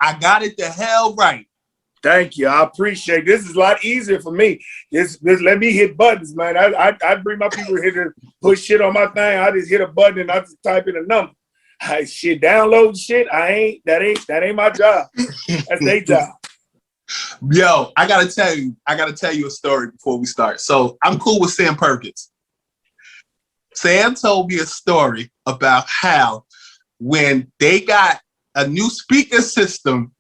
I got it the hell right. Thank you. I appreciate it. This is a lot easier for me. This let me hit buttons, man. I bring my people here to put shit on my thing. I just hit a button and I just type in a number. Download shit. That ain't my job. That's their job. Yo, I gotta tell you a story before we start. So I'm cool with Sam Perkins. Sam told me a story about how when they got a new speaker system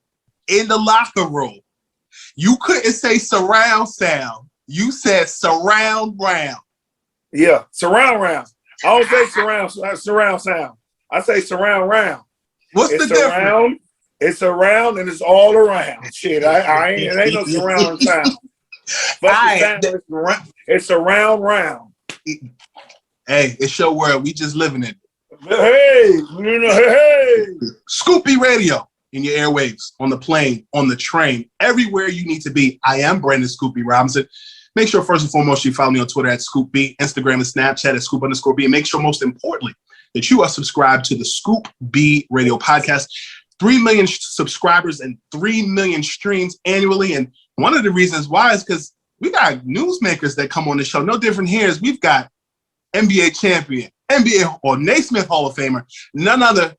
in the locker room, you couldn't say surround sound. You said surround round. Yeah, surround round. I don't say surround sound. I say surround round. What's the difference? It's around and it's all around. Shit, it ain't no surround sound. It's around round. Hey, it's your world. We just living it. Hey. Scoopy Radio in your airwaves, on the plane, on the train, everywhere you need to be. I am Brandon Scoopy Robinson. Make sure first and foremost you follow me on Twitter at ScoopB, Instagram and Snapchat at Scoop_B, and make sure most importantly that you are subscribed to the Scoop B Radio Podcast. 3 million subscribers and 3 million streams annually. And one of the reasons why is because we got newsmakers that come on the show. No different here is we've got NBA champion, NBA or Naismith Hall of Famer, none other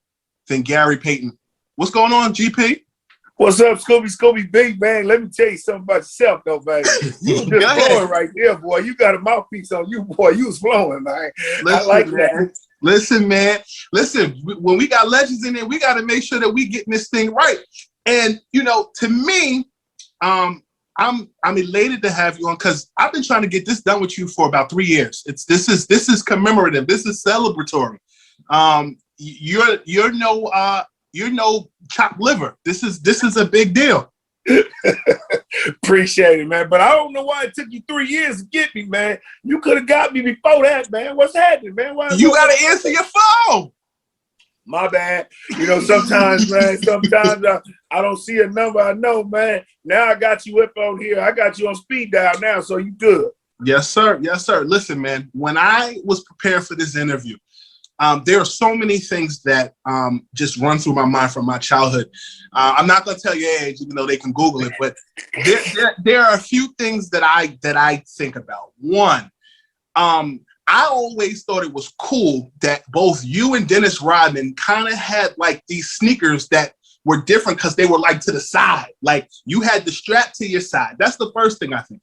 than Gary Payton. What's going on, GP? What's up, Scooby Big man? Let me tell you something about yourself, though, baby. You was just flowing right there, boy. You got a mouthpiece on you, boy. You was flowing, man. I like that. Listen, man. Listen, when we got legends in there, we got to make sure that we getting this thing right. And, to me, I'm elated to have you on because I've been trying to get this done with you for about 3 years. This is commemorative. This is celebratory. You're no chopped liver. This is a big deal. Appreciate it, man. But I don't know why it took you 3 years to get me, man. You could have got me before that, man. What's happening, man? You got to answer your phone. My bad. Sometimes, man, I don't see a number I know, man. Now I got you up on here. I got you on speed dial now, so you good. Yes, sir. Yes, sir. Listen, man, when I was prepared for this interview, there are so many things that just run through my mind from my childhood. I'm not going to tell your age, even though they can Google it, but there are a few things that I think about. One, I always thought it was cool that both you and Dennis Rodman kind of had like these sneakers that were different because they were like to the side. Like you had the strap to your side. That's the first thing I think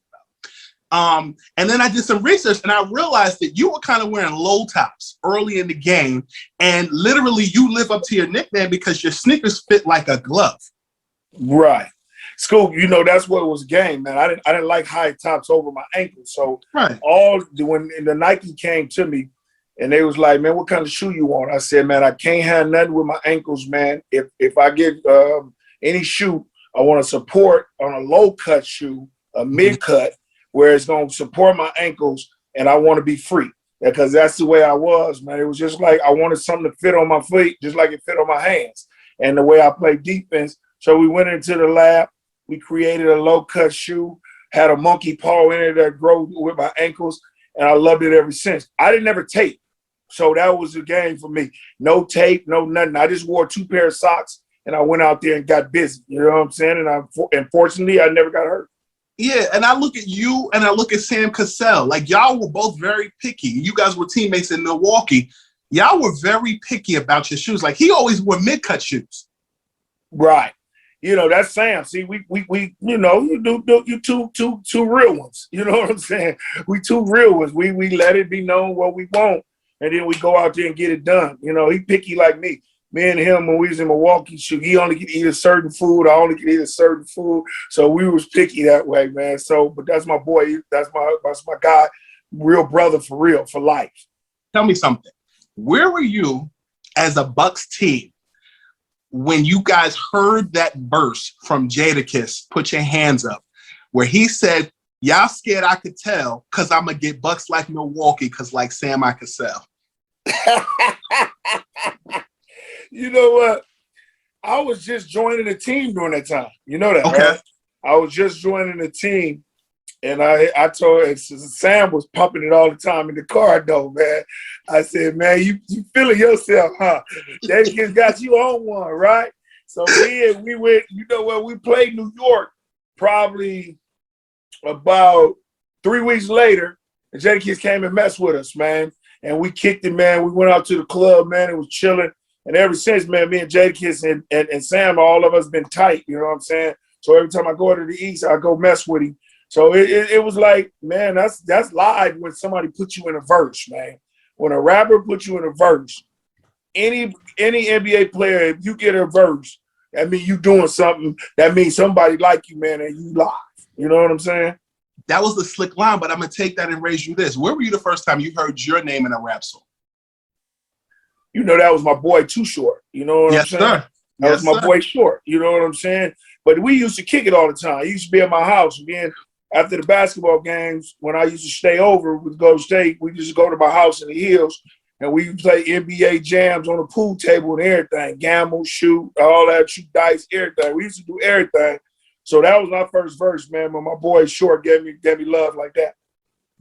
about. And then I did some research and I realized that you were kind of wearing low tops early in the game. And literally you live up to your nickname because your sneakers fit like a glove. Right. Scoop, that's what was game, man. I didn't like high tops over my ankles. So right. When the Nike came to me and they was like, man, what kind of shoe you want? I said, man, I can't have nothing with my ankles, man. If I get any shoe, I want to support on a low cut shoe, a mid cut, where it's going to support my ankles and I want to be free. Because that's the way I was, man. It was just like I wanted something to fit on my feet, just like it fit on my hands. And the way I play defense. So we went into the lab. We created a low-cut shoe, had a monkey paw in it that grew with my ankles, and I loved it ever since. I didn't ever tape, so that was the game for me. No tape, no nothing. I just wore 2 pairs of socks, and I went out there and got busy. You know what I'm saying? And fortunately, I never got hurt. Yeah, and I look at you, and I look at Sam Cassell. Like, y'all were both very picky. You guys were teammates in Milwaukee. Y'all were very picky about your shoes. Like, he always wore mid-cut shoes. Right. That's Sam. See, we you two real ones. You know what I'm saying? We 2 real ones. We let it be known what we want, and then we go out there and get it done. He picky like me. Me and him, when we was in Milwaukee, he only could eat a certain food. I only could eat a certain food. So we was picky that way, man. So, but that's my boy. That's my guy. Real brother for real, for life. Tell me something. Where were you as a Bucks team when you guys heard that verse from Jadakiss, Put Your Hands Up, where he said, y'all scared I could tell because I'm going to get Bucks like Milwaukee because like Sam I could sell. You know what? I was just joining the team during that time. You know that, okay. Right? I was just joining the team, and I told Sam was pumping it all the time in the car, though, man. I said, man, you feeling yourself, huh? That kid got you on one, right? So then we went, you know what, we played New York probably about 3 weeks later, and Jadakiss came and messed with us, man. And we kicked it, man. We went out to the club, man. It was chilling. And ever since, man, me and Jadakiss and Sam, all of us been tight, you know what I'm saying? So every time I go to the East, I go mess with him. So it was like, man, that's live when somebody puts you in a verse, man. When a rapper puts you in a verse, any NBA player, if you get a verse, that means you doing something. That means somebody like you, man, and you live. You know what I'm saying? That was the slick line, but I'm going to take that and raise you this. Where were you the first time you heard your name in a rap song? You know, that was my boy Too Short. You know what I'm saying? Sir. That was my boy Short. You know what I'm saying? But we used to kick it all the time. He used to be at my house. Again, after the basketball games, when I used to stay over with Golden State, we used to go to my house in the hills, and we would play NBA jams on the pool table and everything. Gamble, shoot, all that, shoot dice, everything. We used to do everything. So that was my first verse, man, when my boy Short gave me love like that.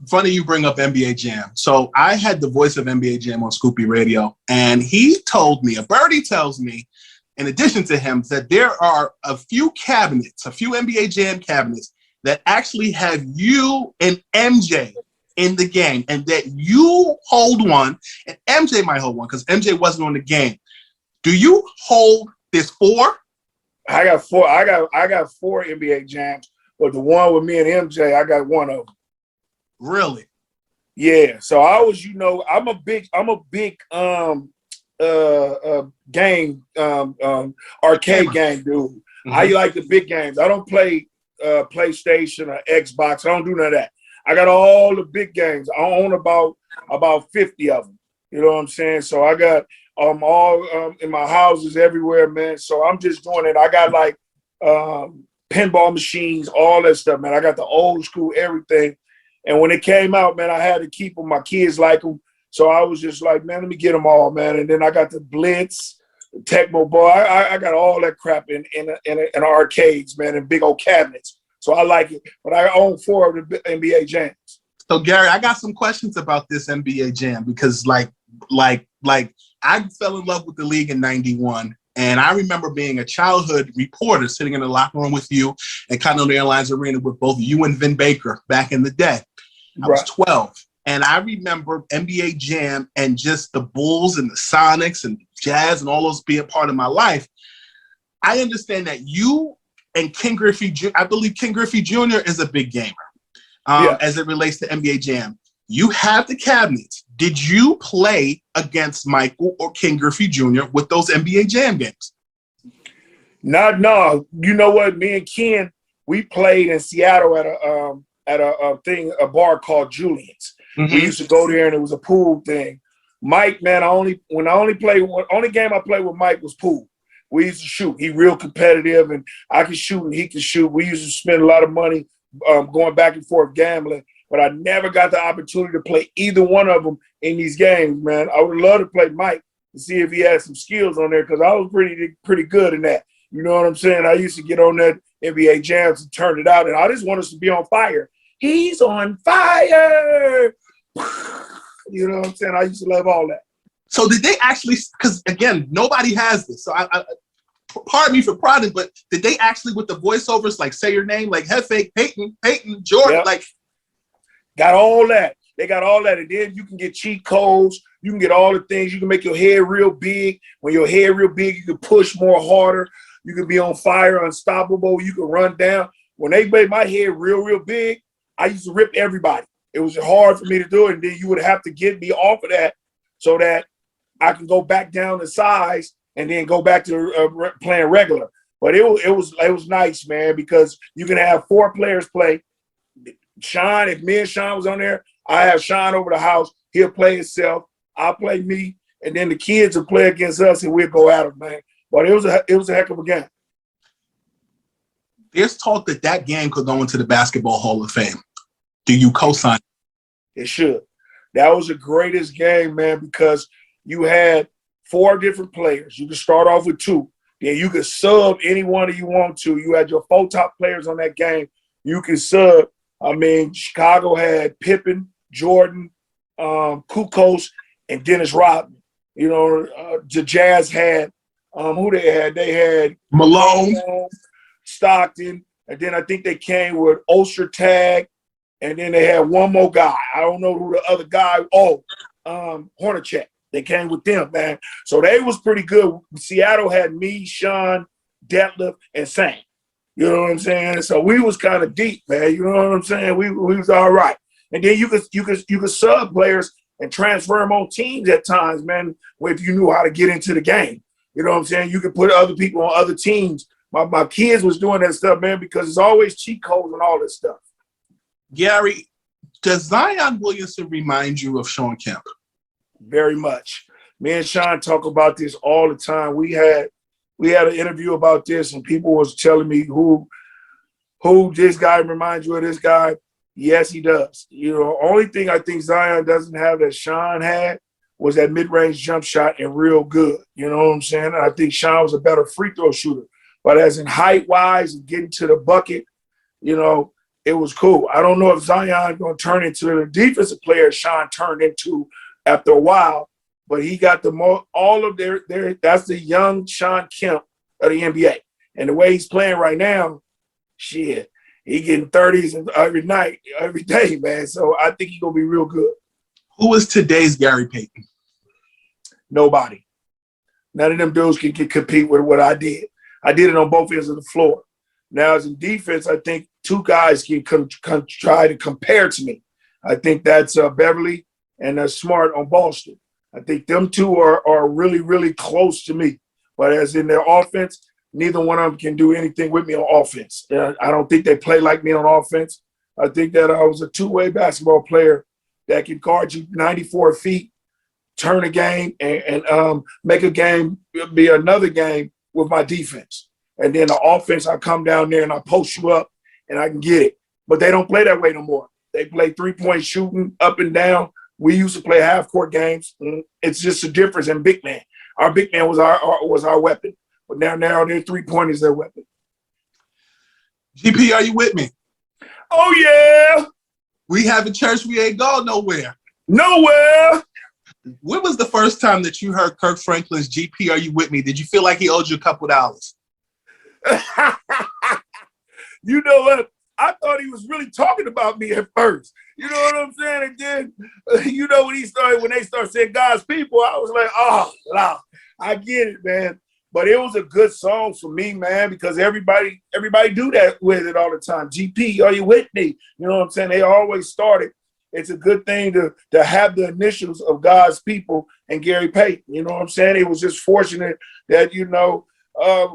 Funny you bring up NBA Jam. So I had the voice of NBA Jam on Scoopy Radio, and he told me, a birdie tells me, in addition to him, that there are a few NBA Jam cabinets that actually have you and MJ in the game, and that you hold one, and MJ might hold one because MJ wasn't on the game. Do you hold this 4? I got 4. I got 4 NBA jams, but the one with me and MJ, I got one of them. Really? Yeah. So I was, you know, I'm a big game arcade game dude. Mm-hmm. I like the big games. I don't play PlayStation or Xbox. I don't do none of that. I got all the big games. I own about 50 of them. You know what I'm saying? So I got all in my houses everywhere, man. So I'm just doing it. I got like pinball machines, all that stuff, man. I got the old school everything. And when it came out, man, I had to keep them. My kids like them. So I was just like, man, let me get them all, man. And then I got the Blitz, the Tecmo Boy. I got all that crap in arcades, man, in big old cabinets. So I like it. But I own 4 of the NBA jams. So Gary, I got some questions about this NBA Jam because like I fell in love with the league in '91. And I remember being a childhood reporter sitting in the locker room with you at Continental Airlines Arena with both you and Vin Baker back in the day. I was 12. And I remember NBA Jam and just the Bulls and the Sonics and Jazz and all those being part of my life. I understand that you and King Griffey, I believe King Griffey Jr. is a big gamer as it relates to NBA Jam. You have the cabinets. Did you play against Michael or King Griffey Jr. with those NBA Jam games? No. You know what? Me and Ken, we played in Seattle at a bar called Julian's. Mm-hmm. We used to go there and it was a pool thing. Mike, man, only game I played with Mike was pool. We used to shoot. He real competitive, and I could shoot and he could shoot. We used to spend a lot of money going back and forth gambling, but I never got the opportunity to play either one of them in these games, man. I would love to play Mike to see if he had some skills on there because I was pretty good in that. You know what I'm saying? I used to get on that NBA Jams and turn it out, and I just want us to be on fire. He's on fire! You know what I'm saying? I used to love all that. So did they actually, because again, nobody has this, so I pardon me for prodding, but did they actually with the voiceovers like say your name, like Hefe, Payton, Jordan, like? Got all that. They got all that. And then you can get cheat codes. You can get all the things. You can make your head real big. When your head real big, you can push more harder. You can be on fire, unstoppable. You can run down. When they made my head real big, I used to rip everybody. It was hard for me to do it. And then you would have to get me off of that so that I can go back down in size and then go back to playing regular. But it was nice, man, because you can have 4 players play. Shawn, if me and Shawn was on there, I have Shawn over the house. He'll play himself. I'll play me, and then the kids will play against us, and we'll go at them, man. But it was a heck of a game. There's talk that game could go into the Basketball Hall of Fame. Do you co-sign? It should. That was the greatest game, man, because you had 4 different players. You could start off with 2. Then you could sub any one of you want to. You had your 4 top players on that game. You could sub. I mean, Chicago had Pippen, Jordan, Kukoc, and Dennis Rodman. You know, the Jazz had Who they had? They had Malone, Stockton, and then I think they came with Ostertag, and then they had one more guy. I don't know who the other guy. Hornacek. They came with them, man. So they was pretty good. Seattle had me, Sean, Detlef, and Sam. You know what I'm saying? So we was kind of deep, man. You know what I'm saying? We was all right. And then you could sub players and transfer them on teams at times, man, if you knew how to get into the game. You know what I'm saying? You could put other people on other teams. My kids was doing that stuff, man, because it's always cheat codes and all this stuff. Gary, does Zion Williamson remind you of Shawn Kemp? Very much. Me and Sean talk about this all the time. We had an interview about this, and people was telling me who this guy reminds you of this guy. Yes, he does. You know, only thing I think Zion doesn't have that Sean had was that mid-range jump shot and real good. You know what I'm saying? And I think Sean was a better free throw shooter. But as in height-wise and getting to the bucket, you know, it was cool. I don't know if Zion going to turn into the defensive player Sean turned into after a while, but he got all of their that's the young Shawn Kemp of the NBA. And the way he's playing right now, shit, he getting 30s every night, every day, man. So I think he's going to be real good. Who is today's Gary Payton? Nobody. None of them dudes can compete with what I did. I did it on both ends of the floor. Now, as in defense, I think two guys can try to compare to me. I think that's Beverly and Smart on Boston. I think them two are really, really close to me. But as in their offense, neither one of them can do anything with me on offense. I don't think they play like me on offense. I think that I was a two-way basketball player that can guard you 94 feet, turn a game, and make a game be another game with my defense. And then the offense, I come down there and I post you up and I can get it. But they don't play that way no more. They play three-point shooting up and down. We used to play half-court games. It's just a difference in big man. Our big man was our weapon. But now their three-point is their weapon. GP, are you with me? Oh, yeah. We have a church, we ain't going nowhere. Nowhere. When was the first time that you heard Kirk Franklin's GP, are you with me? Did you feel like he owed you a couple dollars? You know what? I thought he was really talking about me at first. You know what I'm saying? And then, you know, when they started saying God's people, I was like, oh, nah, I get it, man. But it was a good song for me, man, because everybody do that with it all the time. GP, are you with me? You know what I'm saying? They always started. It's a good thing to have the initials of God's people and Gary Payton. You know what I'm saying? It was just fortunate that, you know,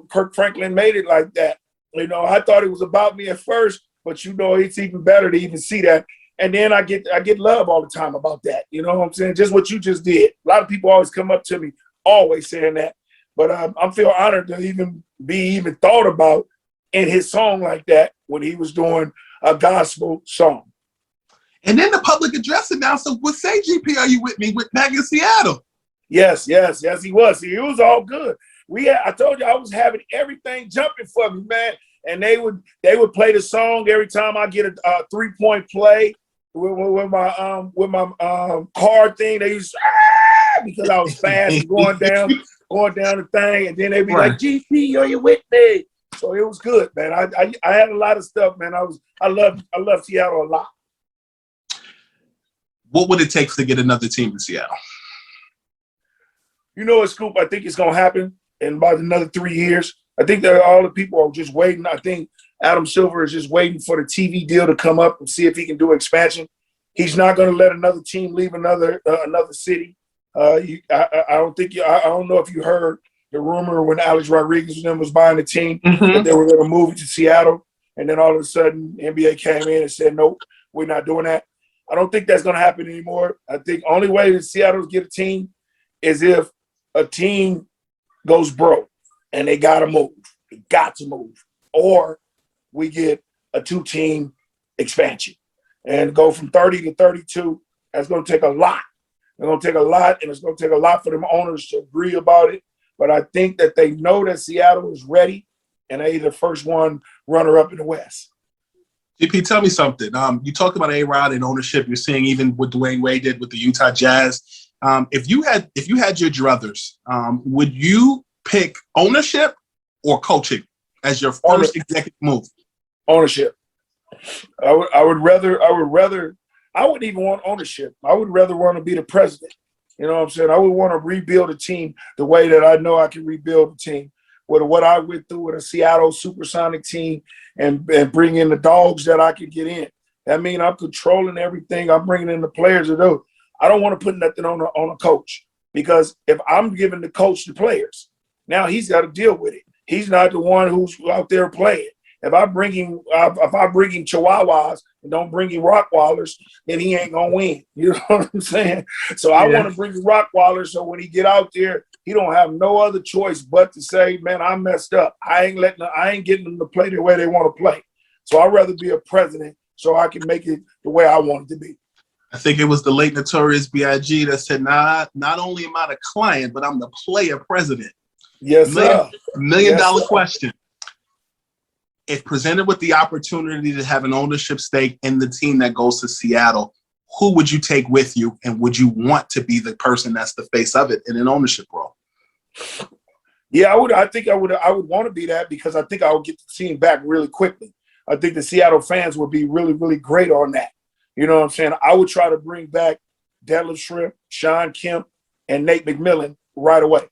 Kirk Franklin made it like that. You know, I thought it was about me at first, but, you know, it's even better to even see that. And then I get love all the time about that. You know what I'm saying? Just what you just did. A lot of people always come up to me, always saying that. But I feel honored to even be thought about in his song like that when he was doing a gospel song. And then the public address announcer would say, GP, are you with me? Back in Seattle. Yes, he was. It was all good. I told you I was having everything jumping for me, man. And they would play the song every time I get a 3-point play with my card thing. They used to, because I was fast and going down the thing, and then they'd be like, GP, are you with me? So it was good, man. I had a lot of stuff, man. I love Seattle a lot. What would it take to get another team in Seattle? You know what, Scoop? I think it's going to happen in about another 3 years. I think that all the people are just waiting. I think Adam Silver is just waiting for the TV deal to come up and see if he can do expansion. He's not going to let another team leave another city. I don't know if you heard the rumor when Alex Rodriguez was buying the team that they were going to move it to Seattle. And then all of a sudden, NBA came in and said, nope, we're not doing that. I don't think that's going to happen anymore. I think the only way that Seattle get a team is if a team goes broke and they got to move. They got to move. Or we get a 2-team expansion and go from 30 to 32. That's going to take a lot. It's going to take a lot, and it's going to take a lot for them owners to agree about it. But I think that they know that Seattle is ready, and they're the first one runner-up in the West. GP, tell me something. You talked about A-Rod and ownership. You're seeing even what Dwyane Wade did with the Utah Jazz. If you had your druthers, would you pick ownership or coaching as your first executive move? Ownership. I wouldn't even want ownership. I would rather want to be the president. You know what I'm saying? I would want to rebuild a team the way that I know I can rebuild a team. With what I went through with a Seattle Supersonic team and bring in the dogs that I could get in. That means I'm controlling everything. I'm bringing in the players to do. I don't want to put nothing on a coach, because if I'm giving the coach the players, now he's got to deal with it. He's not the one who's out there playing. If I bring him Chihuahuas and don't bring him Rockwallers, then he ain't gonna win. You know what I'm saying? So I want to bring the Rockwallers, so when he get out there, he don't have no other choice but to say, "Man, I messed up. I ain't getting them to play the way they want to play." So I'd rather be a president so I can make it the way I want it to be. I think it was the late Notorious B.I.G. that said, not only am I the client, but I'm the player president. Yes, sir. Million dollar question. If presented with the opportunity to have an ownership stake in the team that goes to Seattle, who would you take with you, and would you want to be the person that's the face of it in an ownership role? Yeah, I would. I think I would want to be that, because I think I would get the team back really quickly. I think the Seattle fans would be really, really great on that. You know what I'm saying? I would try to bring back Detlef Schrempf, Shawn Kemp, and Nate McMillan right away.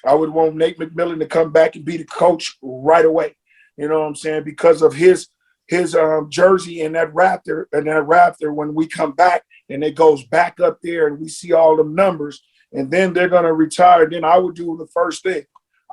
I would want Nate McMillan to come back and be the coach right away. You know what I'm saying? Because of his jersey and that Raptor, when we come back and it goes back up there and we see all them numbers, and then they're going to retire, then I would do the first thing.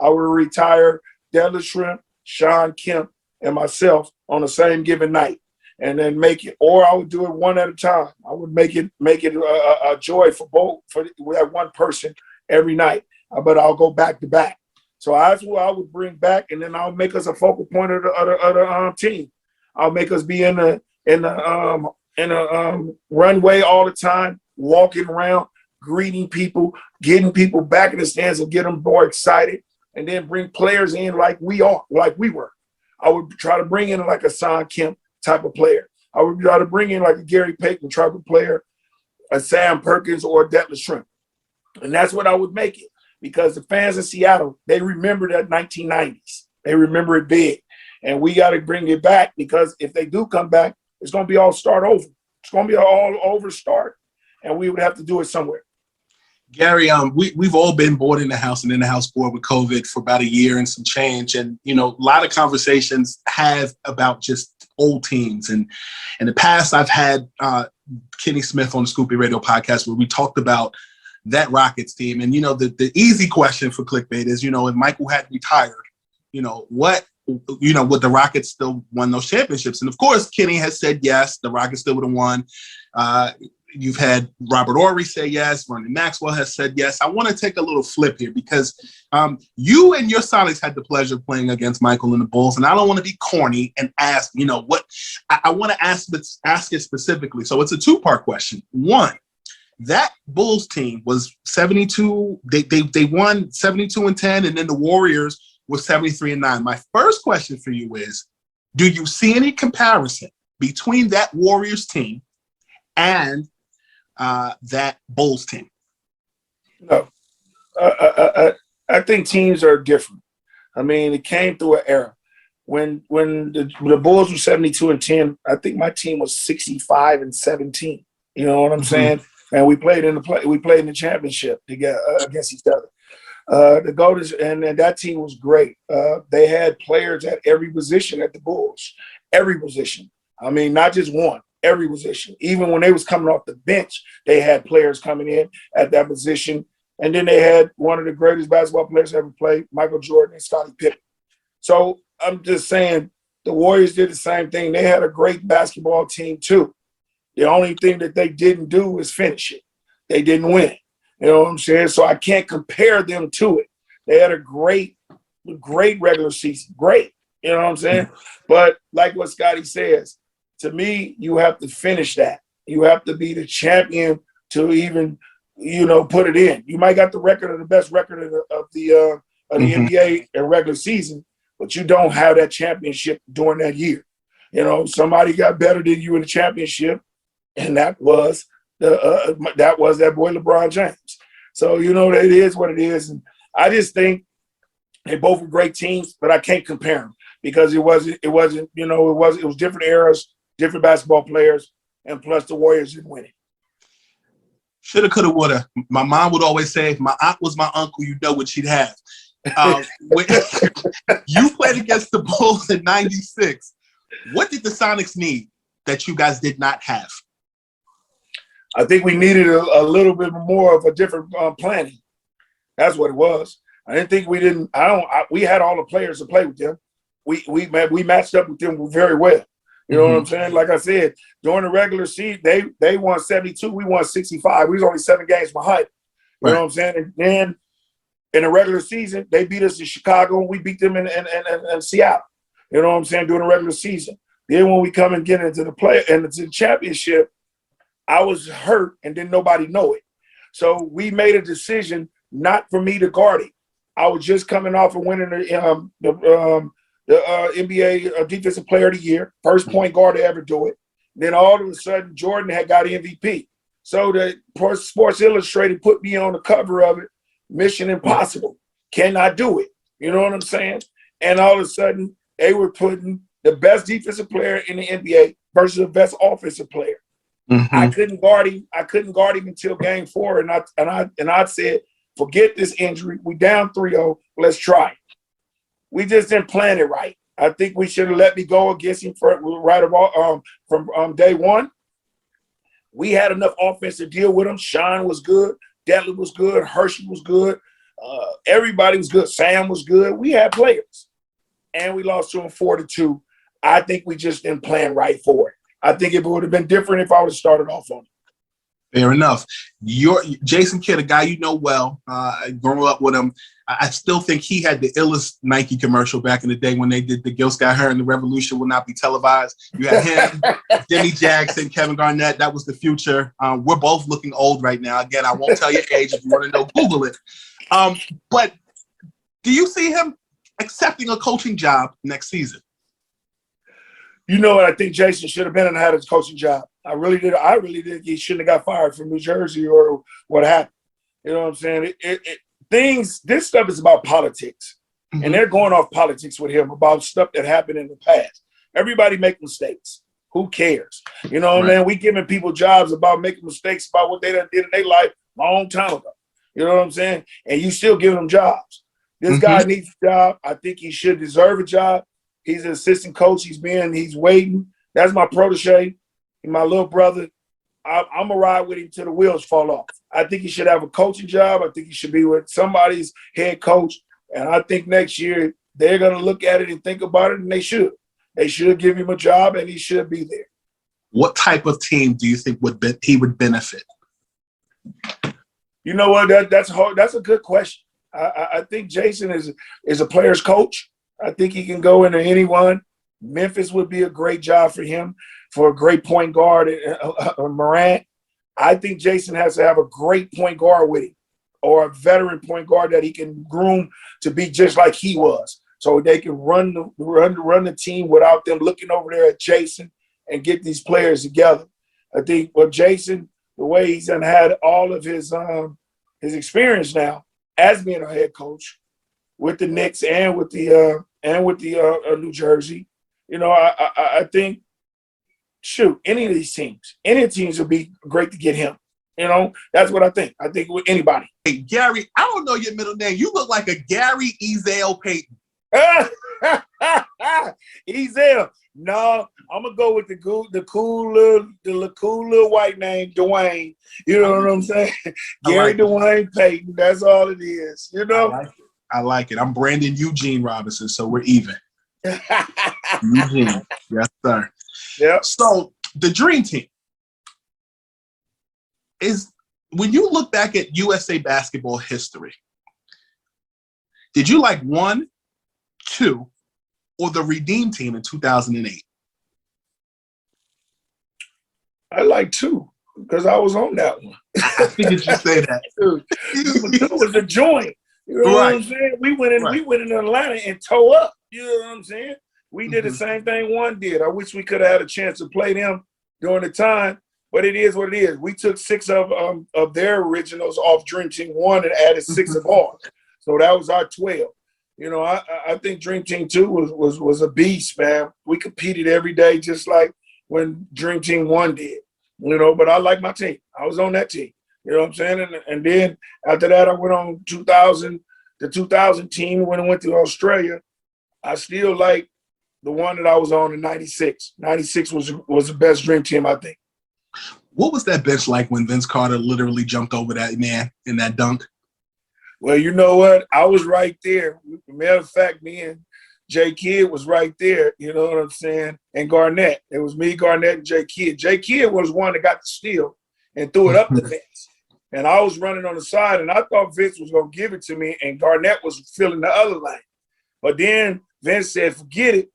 I would retire Detlef Schrempf, Shawn Kemp, and myself on the same given night, and then make it, or I would do it one at a time. I would make it a joy for that one person every night, but I'll go back to back. So that's what I would bring back, and then I'll make us a focal point of the team. I'll make us be in the runway all the time, walking around, greeting people, getting people back in the stands and get them more excited, and then bring players in like we were. I would try to bring in like a Shawn Kemp type of player. I would try to bring in like a Gary Payton type of player, a Sam Perkins or a Detlef Schrempf. And that's what I would make it, because the fans in Seattle, they remember that 1990s. They remember it big. And we got to bring it back, because if they do come back, it's going to be all start over. It's going to be an all over start, and we would have to do it somewhere. Gary, we've all been bored in the house and in the house bored with COVID for about a year and some change. And, you know, a lot of conversations have about just old teams. And in the past, I've had Kenny Smith on the Scoopy Radio podcast where we talked about that Rockets team. And, you know, the easy question for clickbait is, you know, if Michael had retired, you know, would the Rockets still won those championships? And of course, Kenny has said yes, the Rockets still would have won. You've had Robert Horry say yes. Vernon Maxwell has said yes. I want to take a little flip here, because you and your Sonics had the pleasure of playing against Michael and the Bulls, and I don't want to be corny and ask, you know, what I want to ask it specifically. So it's a two-part question. One, that Bulls team was 72. They won 72-10, and then the Warriors was 73-9. My first question for you is, do you see any comparison between that Warriors team and that Bulls team? No. I think teams are different. I mean, it came through an era. When the Bulls were 72-10, I think my team was 65-17. You know what I'm saying? And we played in the championship together against each other. The Golden, and that team was great. They had players at every position at the Bulls, every position. I mean, not just one, every position. Even when they was coming off the bench, they had players coming in at that position. And then they had one of the greatest basketball players ever played, Michael Jordan and Scottie Pippen. So I'm just saying the Warriors did the same thing. They had a great basketball team too. The only thing that they didn't do is finish it. They didn't win. You know what I'm saying? So I can't compare them to it. They had a great regular season. Great. You know what I'm saying? But like what Scotty says, to me, you have to finish that. You have to be the champion to even, you know, put it in. You might got the record of the best record of the NBA in regular season, but you don't have that championship during that year. You know, somebody got better than you in the championship, and that was that boy LeBron James. So, you know, it is what it is. And I just think They both were great teams, but I can't compare them because it was different eras, different basketball players, and plus the Warriors didn't win it. Shoulda, coulda, woulda. My mom would always say, if my aunt was my uncle, you know what she'd have. You played against the Bulls in '96. What did the Sonics need that you guys did not have? I think we needed a little bit more of a different planning. That's what it was. I didn't think we didn't. We had all the players to play with them. We matched up with them very well. You know what I'm saying? Like I said, during the regular season, they won 72. We won 65. We was only 7 games behind. You know what I'm saying? And then in the regular season, they beat us in Chicago, and we beat them in Seattle. You know what I'm saying? During the regular season. Then when we come and get into the championship, I was hurt and didn't nobody know it. So we made a decision not for me to guard it. I was just coming off of winning the NBA Defensive Player of the Year, first point guard to ever do it. Then all of a sudden, Jordan had got MVP. So the Sports Illustrated put me on the cover of it. Mission Impossible. Cannot do it. You know what I'm saying? And all of a sudden, they were putting the best defensive player in the NBA versus the best offensive player. I couldn't guard him. I couldn't guard him until game 4. And I said, forget this injury. We down 3-0. Let's try it. We just didn't plan it right. I think we should have let me go against him from day one. We had enough offense to deal with him. Shawn was good. Detlef was good. Hershey was good. Everybody was good. Sam was good. We had players. And we lost to him 4-2. I think we just didn't plan right for it. I think it would have been different if I would have started off on it. Fair enough. Jason Kidd, a guy you know well, growing up with him, I still think he had the illest Nike commercial back in the day when they did the Gil Scott-Heron and the Revolution will not be televised. You had him, Jimmy Jackson, Kevin Garnett. That was the future. We're both looking old right now. Again, I won't tell your age. If you want to know, Google it. But do you see him accepting a coaching job next season? You know what? I think Jason should have been and had his coaching job. I really did. He shouldn't have got fired from New Jersey or what happened. You know what I'm saying? This stuff is about politics. And they're going off politics with him about stuff that happened in the past. Everybody make mistakes. Who cares? You know what I mean? We giving people jobs about making mistakes about what they done did in their life a long time ago. You know what I'm saying? And you still giving them jobs. This guy needs a job. I think he should deserve a job. He's an assistant coach. He's waiting. That's my protege. My little brother. I'm going to ride with him till the wheels fall off. I think he should have a coaching job. I think he should be with somebody's head coach. And I think next year they're going to look at it and think about it, and they should. They should give him a job, and he should be there. What type of team do you think he would benefit? You know what? That's hard. That's a good question. I think Jason is a player's coach. I think he can go into anyone. Memphis would be a great job for him, for a great point guard, Morant. I think Jason has to have a great point guard with him, or a veteran point guard that he can groom to be just like he was, so they can run the team without them looking over there at Jason and get these players together. I think Jason, the way he's done had all of his experience now as being a head coach with the Knicks and with the New Jersey. You know, I think, any of these teams would be great to get him. You know, that's what I think. I think with anybody. Hey, Gary, I don't know your middle name. You look like a Gary Ezell Payton. Ezell. No, I'm gonna go with the cool little white name, Dwyane. You know what I'm saying? Gary Dwyane Payton. That's all it is. You know. I like it. I'm Brandon Eugene Robinson, so we're even. Eugene. Yes, sir. Yeah. So the dream team is, when you look back at USA basketball history, did you like 1, 2, or the Redeem team in 2008? I like 2 because I was on that one. I figured you'd say that. 2 was the joint. You know what I'm saying? We went in Atlanta and toe up. You know what I'm saying? We did the same thing one did. I wish we could have had a chance to play them during the time, but it is what it is. We took 6 of their originals off Dream Team 1 and added 6 of ours. So that was our 12. You know, I think Dream Team 2 was a beast, man. We competed every day just like when Dream Team 1 did. You know, but I like my team. I was on that team. You know what I'm saying? And then after that, I went on the 2000 team when I went to Australia. I still like the one that I was on in 96. 96 was the best Dream Team, I think. What was that bench like when Vince Carter literally jumped over that man in that dunk? Well, you know what? I was right there. Matter of fact, me and J Kidd was right there. You know what I'm saying? And Garnett. It was me, Garnett, and J Kidd. J Kidd was one that got the steal and threw it up to Vince. And I was running on the side, and I thought Vince was going to give it to me, and Garnett was filling the other lane. But then Vince said, forget it.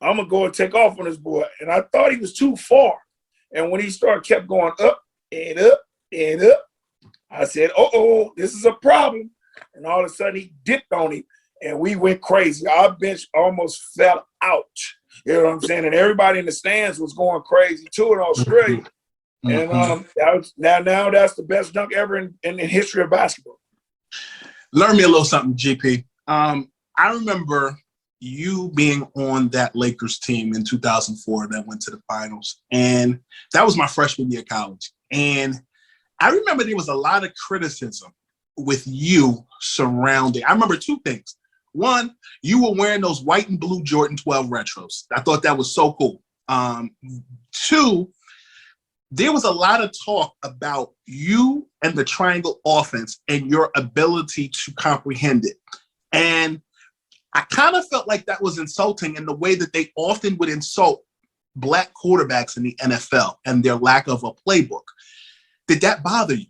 I'm going to go and take off on this boy. And I thought he was too far. And when he kept going up and up and up, I said, uh-oh, this is a problem. And all of a sudden, he dipped on him, and we went crazy. Our bench almost fell out. You know what I'm saying? And everybody in the stands was going crazy, too, in Australia. And now that's the best dunk ever in the history of basketball. Learn me a little something, GP. I remember you being on that Lakers team in 2004 that went to the finals. And that was my freshman year of college. And I remember there was a lot of criticism with you surrounding. I remember two things. One, you were wearing those white and blue Jordan 12 retros. I thought that was so cool. Two, there was a lot of talk about you and the triangle offense and your ability to comprehend it. And I kind of felt like that was insulting in the way that they often would insult Black quarterbacks in the NFL and their lack of a playbook. Did that bother you?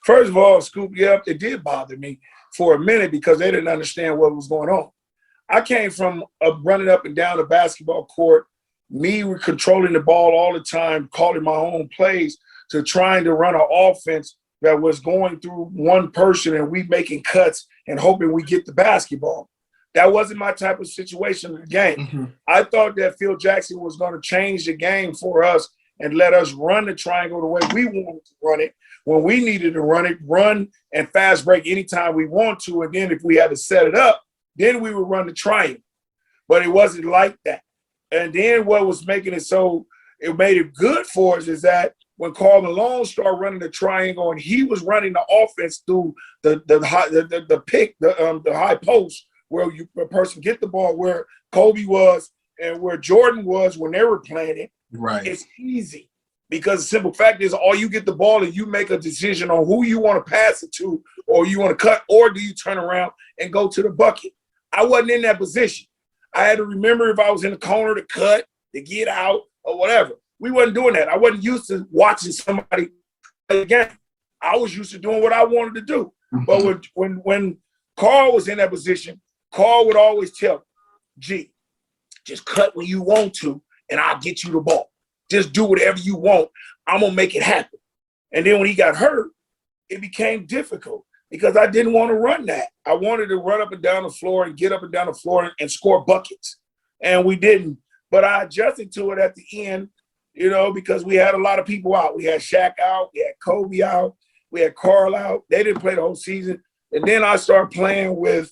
First of all, Scoop, yeah, it did bother me for a minute because they didn't understand what was going on. I came from running up and down the basketball court, me controlling the ball all the time, calling my own plays, to trying to run an offense that was going through one person and we making cuts and hoping we get the basketball. That wasn't my type of situation in the game. Mm-hmm. I thought that Phil Jackson was going to change the game for us and let us run the triangle the way we wanted to run it. When we needed to run and fast break anytime we want to. And then if we had to set it up, then we would run the triangle. But it wasn't like that. And then what was making it so it made it good for us is that when Karl Malone started running the triangle and he was running the offense through the high post where a person get the ball, where Kobe was and where Jordan was when they were playing it, right. It's easy because the simple fact is all you get the ball and you make a decision on who you want to pass it to or you want to cut or do you turn around and go to the bucket. I wasn't in that position. I had to remember if I was in the corner to cut, to get out, or whatever. We wasn't doing that. I wasn't used to watching somebody play the game. I was used to doing what I wanted to do. Mm-hmm. But when Karl was in that position, Karl would always tell me, G, just cut when you want to, and I'll get you the ball. Just do whatever you want. I'm going to make it happen. And then when he got hurt, it became difficult because I didn't want to run that. I wanted to run up and down the floor and get up and down the floor and score buckets. And we didn't. But I adjusted to it at the end, you know, because we had a lot of people out. We had Shaq out. We had Kobe out. We had Karl out. They didn't play the whole season. And then I started playing with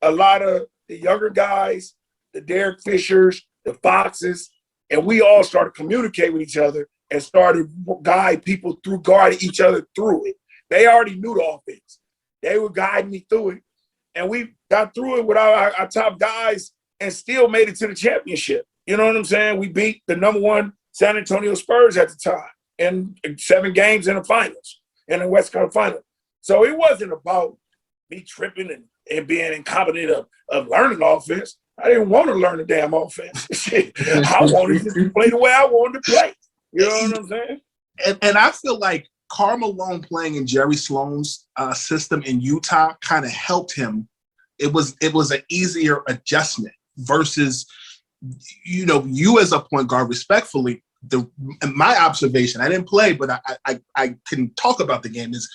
a lot of the younger guys, the Derek Fishers, the Foxes, and we all started communicating with each other and started guide people through, guarding each other through it. They already knew the offense. They would guide me through it. And we got through it with our top guys and still made it to the championship. You know what I'm saying? We beat the number one San Antonio Spurs at the time in 7 games in the finals, in the West Coast final. So it wasn't about me tripping and being incompetent of learning offense. I didn't want to learn the damn offense. I wanted to play the way I wanted to play. You know what I'm saying? And I feel like Karl Malone playing in Jerry Sloan's system in Utah kind of helped him. It was an easier adjustment versus, you know, you as a point guard, respectfully, my observation, I didn't play, but I can talk about the game, is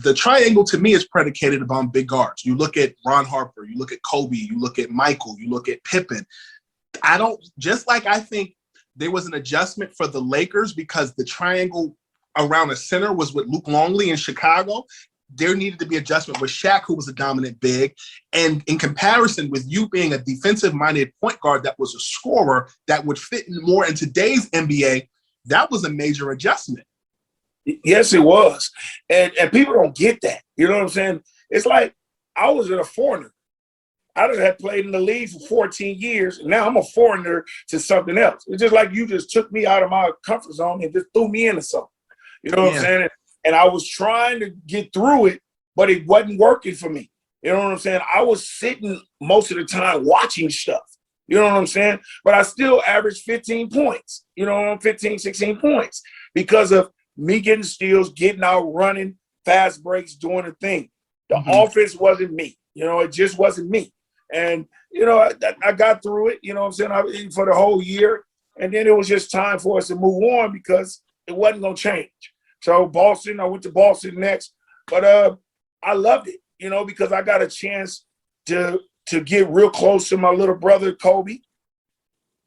the triangle to me is predicated upon big guards. You look at Ron Harper, you look at Kobe, you look at Michael, you look at Pippen. I think there was an adjustment for the Lakers because the triangle around the center was with Luke Longley in Chicago. there needed to be adjustment with Shaq, who was a dominant big. And in comparison with you being a defensive-minded point guard that was a scorer that would fit more in today's NBA, that was a major adjustment. Yes, it was. And people don't get that. You know what I'm saying? It's like I was a foreigner. I had played in the league for 14 years, and now I'm a foreigner to something else. It's just like you just took me out of my comfort zone and just threw me into something. You know what I'm saying? And I was trying to get through it, but it wasn't working for me. You know what I'm saying? I was sitting most of the time watching stuff. You know what I'm saying? But I still averaged 15 points, 15, 16 points because of me getting steals, getting out, running, fast breaks, doing the thing. The offense wasn't me. It just wasn't me. And, I got through it, you know what I'm saying, for the whole year. And then it was just time for us to move on because it wasn't going to change. So Boston, I went to Boston next. But I loved it, because I got a chance to get real close to my little brother, Kobe,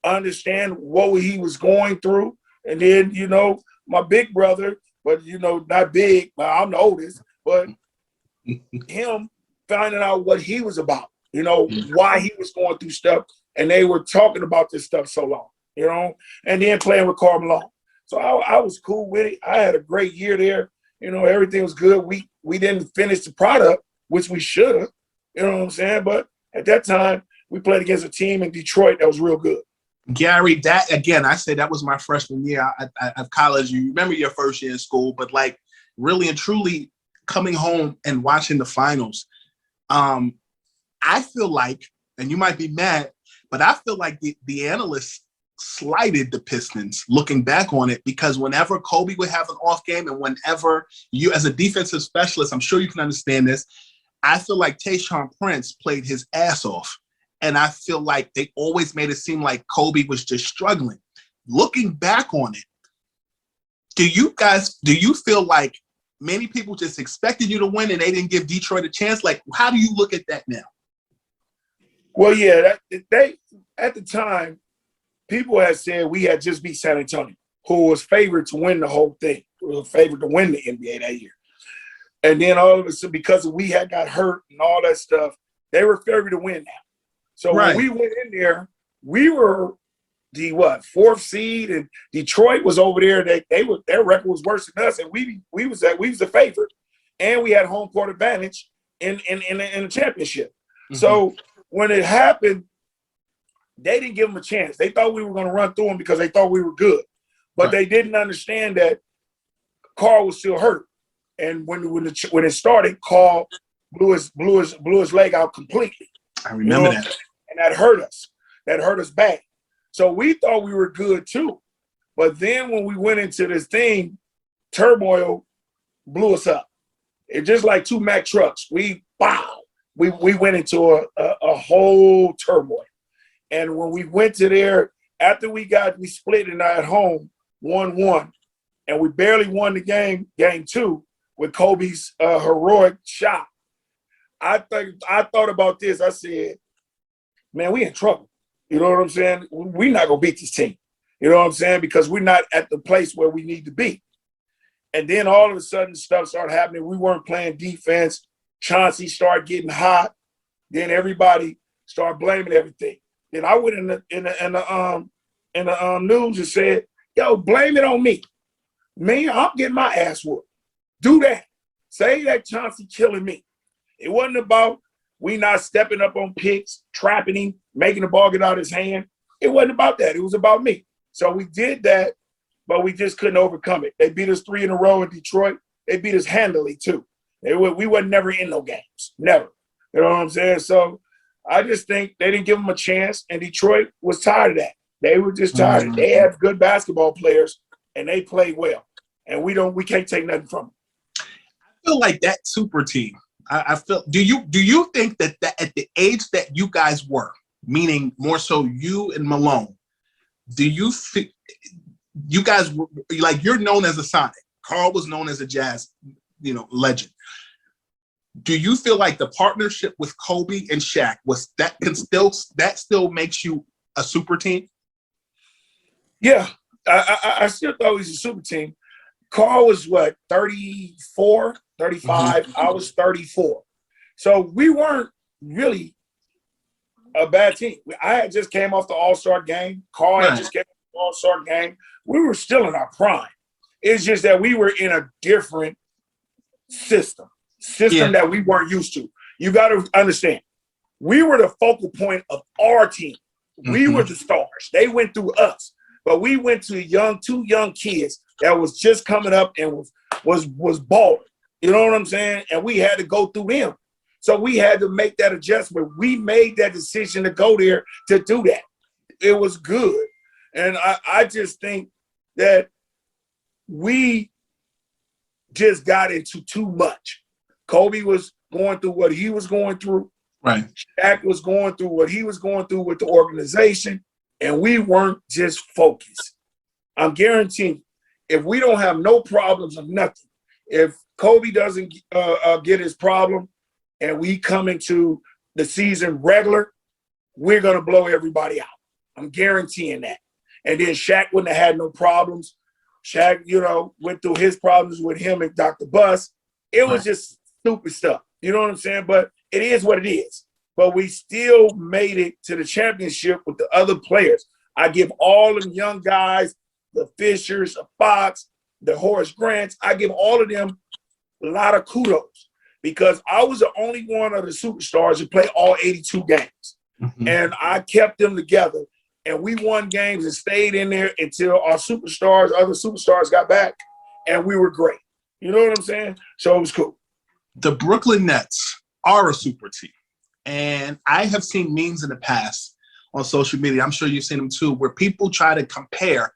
understand what he was going through. And then, my big brother, but, not big, I'm the oldest, but him finding out what he was about, why he was going through stuff. And they were talking about this stuff so long, and then playing with Karl Malone. So I was cool with it. I had a great year there. Everything was good. We didn't finish the product, which we should have, you know what I'm saying? But at that time, we played against a team in Detroit that was real good. Gary, that again, I say that was my freshman year of college. You remember your first year in school, but like really and truly coming home and watching the finals, I feel like, and you might be mad, but I feel like the analysts slighted the Pistons looking back on it, because whenever Kobe would have an off game and whenever you, as a defensive specialist, I'm sure you can understand this, I feel like Tayshaun Prince played his ass off. And I feel like they always made it seem like Kobe was just struggling. Looking back on it, do you feel like many people just expected you to win and they didn't give Detroit a chance? Like, how do you look at that now? Well, yeah, they at the time, people had said we had just beat San Antonio, who was favored to win the whole thing. We were favored to win the NBA that year. And then all of a sudden, because we had got hurt and all that stuff, they were favored to win now. So when we went in there, we were the fourth seed, and Detroit was over there. Their record was worse than us, and we was the favorite, and we had home court advantage in the championship. So when it happened, they didn't give them a chance. They thought we were going to run through them because they thought we were good, but they didn't understand that Karl was still hurt, and when it started, Karl blew his leg out completely. I remember that. And that hurt us. That hurt us bad. So we thought we were good too. But then when we went into this thing, turmoil blew us up. It's just like two Mack trucks. We went into a whole turmoil. And when we went to there, after we split and at home 1-1, and we barely won the game 2 with Kobe's heroic shot. I thought about this. I said, man, we in trouble. You know what I'm saying? We're not going to beat this team. You know what I'm saying? Because we're not at the place where we need to be. And then all of a sudden stuff started happening. We weren't playing defense. Chauncey started getting hot. Then everybody started blaming everything. Then I went in the news and said, yo, blame it on me. Man, I'm getting my ass whooped. Do that. Say that Chauncey killing me. It wasn't about we not stepping up on picks, trapping him, making the ball get out of his hand. It wasn't about that. It was about me. So we did that, but we just couldn't overcome it. They beat us 3 in a row in Detroit. They beat us handily too. We were never in no games. Never. You know what I'm saying? So I just think they didn't give them a chance, and Detroit was tired of that. They were just tired. They have good basketball players, and they play well. And we can't take nothing from them. I feel like that super team. I feel. Do you think that at the age that you guys were, meaning more so you and Malone, do you feel you guys were, like, you're known as a Sonic? Karl was known as a Jazz, legend. Do you feel like the partnership with Kobe and Shaq still makes you a super team? Yeah, I still thought he was a super team. Karl was 34, 35. I was 34. So we weren't really a bad team. I had just came off the All-Star game. Karl had just came off the All-Star game. We were still in our prime. It's just that we were in a different system that we weren't used to. You got to understand, we were the focal point of our team. We were the stars. They went through us, but we went to two young kids that was just coming up and was balling. You know what I'm saying? And we had to go through them. So we had to make that adjustment. We made that decision to go there to do that. It was good. And I just think that we just got into too much. Kobe was going through what he was going through. Right. Shaq was going through what he was going through with the organization, and we weren't just focused. I'm guaranteeing, if we don't have no problems of nothing, if Kobe doesn't get his problem and we come into the season regular, we're going to blow everybody out. I'm guaranteeing that. And then Shaq wouldn't have had no problems. Shaq, went through his problems with him and Dr. Buss. It was just stupid stuff. You know what I'm saying? But it is what it is. But we still made it to the championship with the other players. I give all them young guys, the Fishers, the Fox, the Horace Grants, I give all of them a lot of kudos because I was the only one of the superstars to play all 82 games. And I kept them together. And we won games and stayed in there until our other superstars got back, and we were great. You know what I'm saying? So it was cool. The Brooklyn Nets are a super team. And I have seen memes in the past on social media, I'm sure you've seen them too, where people try to compare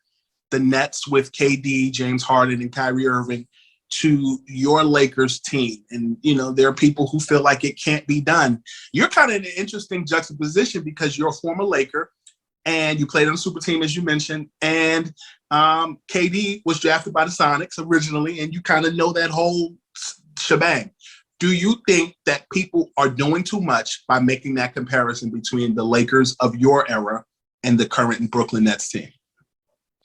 the Nets with KD, James Harden, and Kyrie Irving to your Lakers team. And, there are people who feel like it can't be done. You're kind of in an interesting juxtaposition because you're a former Laker, and you played on a super team, as you mentioned, and KD was drafted by the Sonics originally, and you kind of know that whole shebang. Do you think that people are doing too much by making that comparison between the Lakers of your era and the current Brooklyn Nets team?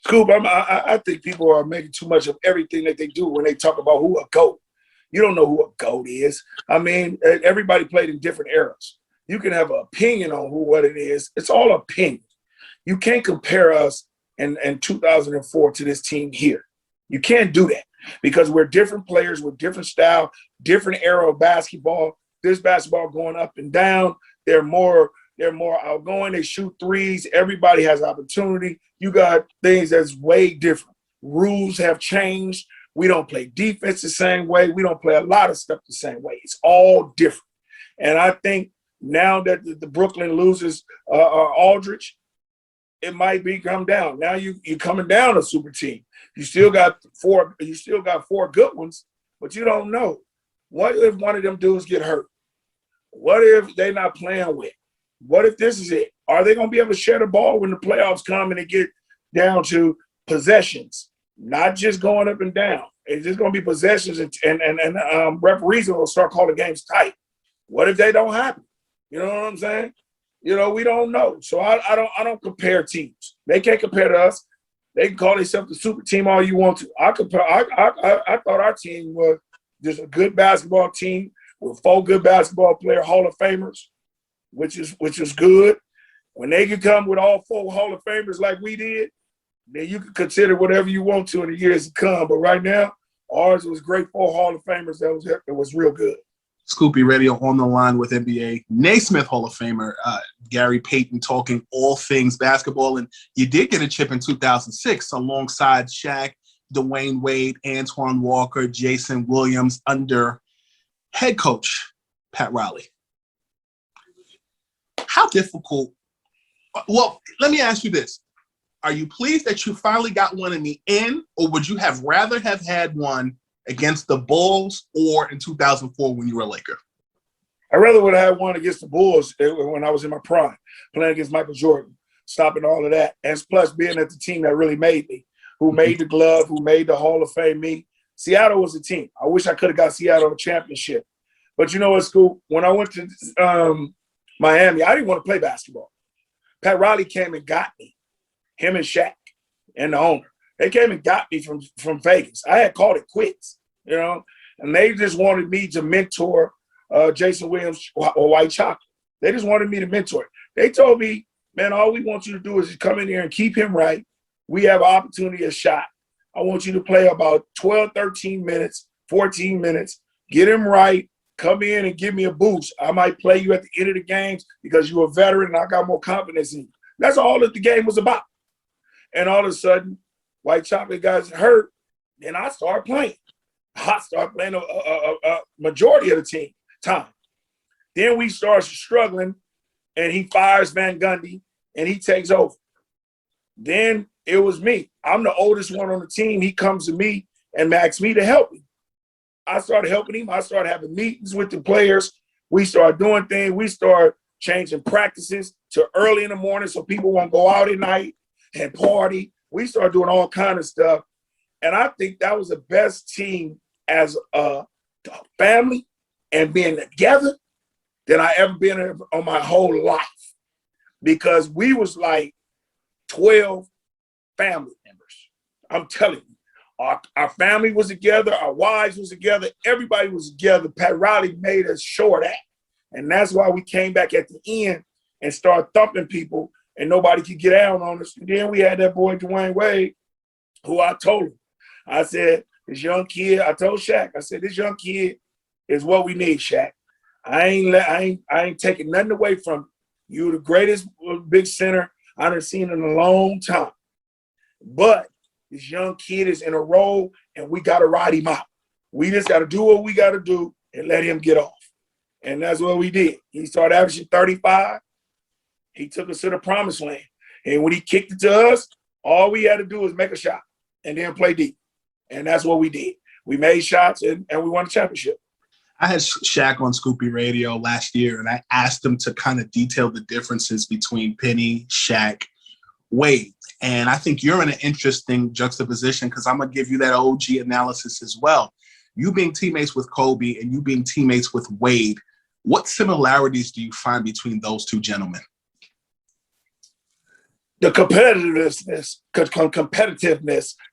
Scoop, I think people are making too much of everything that they do when they talk about who a GOAT. You don't know who a GOAT is. I mean, everybody played in different eras. You can have an opinion on what it is. It's all opinion. You can't compare us in 2004 to this team here. You can't do that because we're different players with different style, different era of basketball. This basketball going up and down. They're more outgoing. They shoot threes. Everybody has opportunity. You got things that's way different. Rules have changed. We don't play defense the same way. We don't play a lot of stuff the same way. It's all different. And I think now that the Brooklyn loses Aldridge, it might be come down. Now you're coming down a super team. You still got four good ones, but you don't know. What if one of them dudes get hurt? What if they're not playing with? What if this is it? Are they going to be able to share the ball when the playoffs come and they get down to possessions, not just going up and down? It's just going to be possessions, and referees will start calling games tight. What if they don't happen? You know what I'm saying? We don't know. So I don't compare teams. They can't compare to us. They can call themselves the super team all you want to. I thought our team was just a good basketball team with 4 good basketball player Hall of Famers, which is good. When they can come with all 4 Hall of Famers like we did, then you can consider whatever you want to in the years to come. But right now, ours was great 4 Hall of Famers. That was real good. Scoopy Radio on the line with NBA Naismith Hall of Famer Gary Payton talking all things basketball. And you did get a chip in 2006 alongside Shaq, Dwyane Wade, Antoine Walker, Jason Williams under head coach Pat Riley. How difficult? Well, let me ask you this. Are you pleased that you finally got one in the end, or would you have rather have had one against the Bulls or in 2004 when you were a Laker? I rather would have had one against the Bulls when I was in my prime, playing against Michael Jordan, stopping all of that. And plus being at the team that really made me, who made the glove, who made the Hall of Fame me. Seattle was a team. I wish I could have got Seattle a championship. But you know what, Scoop? When I went to Miami, I didn't want to play basketball. Pat Riley came and got me, him and Shaq and the owner. They came and got me from Vegas. I had called it quits, And they just wanted me to mentor Jason Williams or White Chocolate. They just wanted me to mentor. They told me, man, all we want you to do is come in here and keep him right. We have an opportunity, a shot. I want you to play about 12, 13 minutes, 14 minutes, get him right, come in and give me a boost. I might play you at the end of the games because you're a veteran and I got more confidence in you. That's all that the game was about. And all of a sudden, White Chocolate got hurt, then I started playing. I started playing a majority of the time. Then we started struggling, and he fires Van Gundy, and he takes over. Then it was me. I'm the oldest one on the team. He comes to me and asks me to help him. I started helping him. I started having meetings with the players. We started doing things. We started changing practices to early in the morning so people won't go out at night and party. We started doing all kind of stuff. And I think that was the best team as a family and being together than I ever been in on my whole life. Because we was like 12 family members. I'm telling you, our family was together, our wives was together, everybody was together. Pat Riley made us sure of that. And that's why we came back at the end and started thumping people and nobody could get out on us. And then we had that boy Dwyane Wade, who I told him, I said, this young kid, I told Shaq, I said, this young kid is what we need, Shaq. I ain't taking nothing away from you. You the greatest big center I've seen in a long time. But this young kid is in a role and we got to ride him out. We just got to do what we got to do and let him get off. And that's what we did. He started averaging 35. He took us to the promised land. And when he kicked it to us, all we had to do was make a shot and then play deep. And that's what we did. We made shots and we won the championship. I had Shaq on Scoopy Radio last year, and I asked him to kind of detail the differences between Penny, Shaq, Wade. And I think you're in an interesting juxtaposition because I'm going to give you that OG analysis as well. You being teammates with Kobe and you being teammates with Wade, what similarities do you find between those two gentlemen? The competitiveness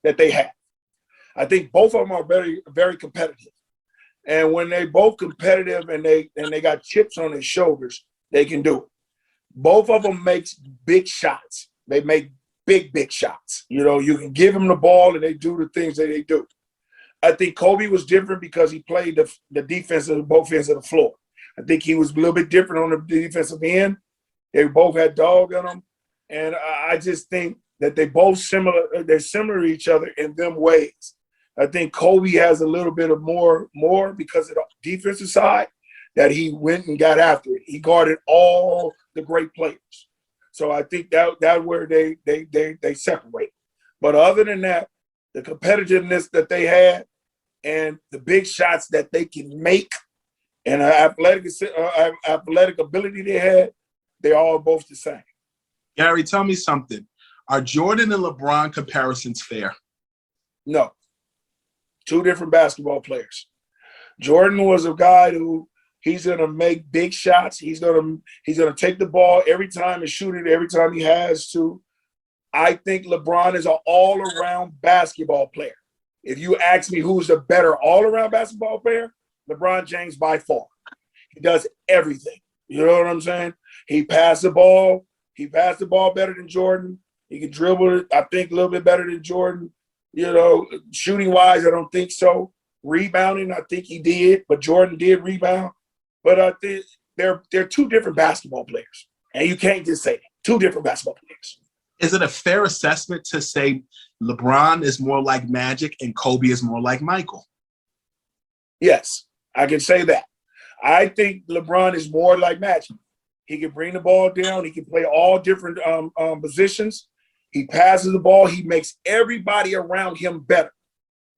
that they have. I think both of them are very, very competitive. And when they both competitive and they got chips on their shoulders, they can do it. Both of them makes big shots. They make big shots. You know, you can give them the ball and they do the things that they do. I think Kobe was different because he played the defense of both ends of the floor. I think he was a little bit different on the defensive end. They both had dog in them. And I just think that they're similar to each other in them ways. I think Kobe has a little bit of more because of the defensive side that he went and got after it. He guarded all the great players. So I think that's where they separate. But other than that, the competitiveness that they had and the big shots that they can make and athletic ability they had, they're all both the same. Gary, tell me something. Are Jordan and LeBron comparisons fair? No. Two different basketball players. Jordan was a guy who he's going to make big shots. He's going to take the ball every time and shoot it every time he has to. I think LeBron is an all-around basketball player. If you ask me who's the better all-around basketball player, LeBron James by far. He does everything. You know what I'm saying? He passed the ball. He passed the ball better than Jordan. He can dribble it, I think, a little bit better than Jordan. You know, shooting-wise, I don't think so. Rebounding, I think he did, but Jordan did rebound. But I think they're two different basketball players, and you can't just say that. Two different basketball players. Is it a fair assessment to say LeBron is more like Magic and Kobe is more like Michael? Yes, I can say that. I think LeBron is more like Magic. He can bring the ball down. He can play all different positions. He passes the ball. He makes everybody around him better.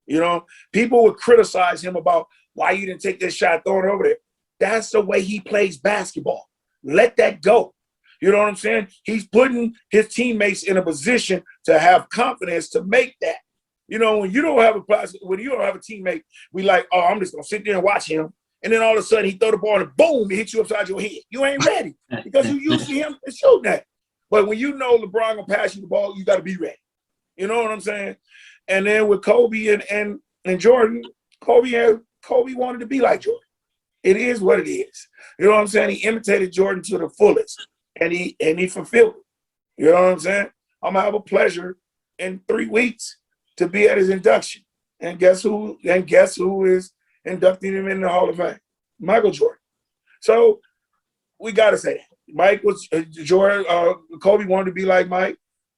You know, people would criticize him about why you didn't take this shot, throw it over there. That's the way he plays basketball. Let that go. You know what I'm saying? He's putting his teammates in a position to have confidence to make that. You know, when you don't have a teammate, we like, oh, I'm just gonna sit there and watch him. And then all of a sudden he throw the ball and boom, it hits you upside your head. You ain't ready because you used to him to shoot that. But when you know LeBron gonna pass you the ball, you got to be ready. You know what I'm saying? And then with Kobe and Jordan, Kobe Kobe wanted to be like Jordan. It is what it is. You know what I'm saying? He imitated Jordan to the fullest, and he fulfilled it. You know what I'm saying? I'm gonna have a pleasure in 3 weeks to be at his induction. And guess who is inducting him in the Hall of Fame? Michael Jordan. So we gotta say that. Mike was Jordan, Kobe wanted to be like Mike,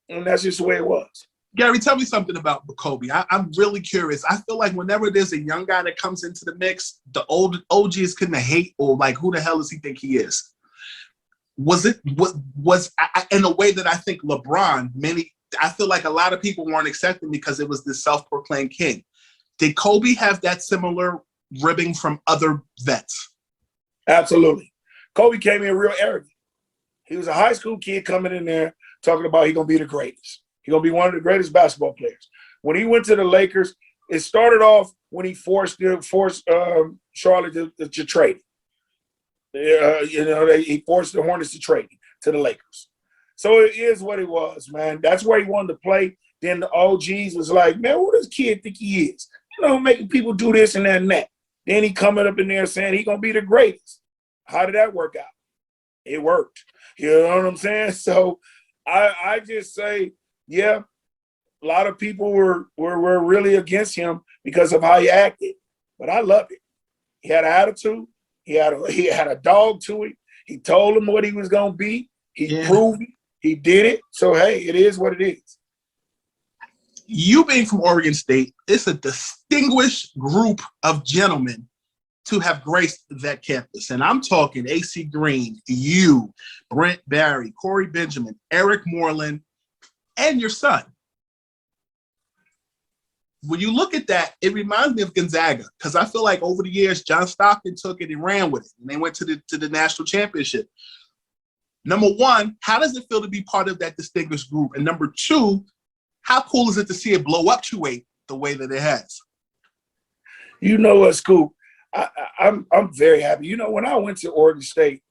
and that's just the way it was. Gary, tell me something about Kobe. I'm really curious. I feel like whenever there's a young guy that comes into the mix, the old OGs couldn't hate or like, who the hell does he think he is? Was in a way that I think LeBron, I feel like a lot of people weren't accepting because it was this self-proclaimed king. Did Kobe have that similar ribbing from other vets? Absolutely. Kobe came in real arrogant. He was a high school kid coming in there talking about he's going to be the greatest. He's going to be one of the greatest basketball players. When he went to the Lakers, it started off when he forced Charlotte to trade. He forced the Hornets to trade to the Lakers. So it is what it was, man. That's where he wanted to play. Then the OGs was like, man, who does kid think he is? Making people do this and that and that. Then he coming up in there saying he's going to be the greatest. How did that work out? It worked. You know what I'm saying? So I just say, yeah, a lot of people were really against him because of how he acted. But I love it. He had an attitude. He had a dog to it. He told him what he was going to be. He proved it. He did it. So, hey, it is what it is. You being from Oregon State, it's a distinguished group of gentlemen to have graced that campus. And I'm talking AC Green, you, Brent Barry, Corey Benjamin, Eric Moreland, and your son. When you look at that, it reminds me of Gonzaga, because I feel like over the years, John Stockton took it and ran with it, and they went to the national championship. Number one, how does it feel to be part of that distinguished group? And number two, how cool is it to see it blow up to 8 the way that it has? You know what, Scoop? I'm very happy. When I went to Oregon State,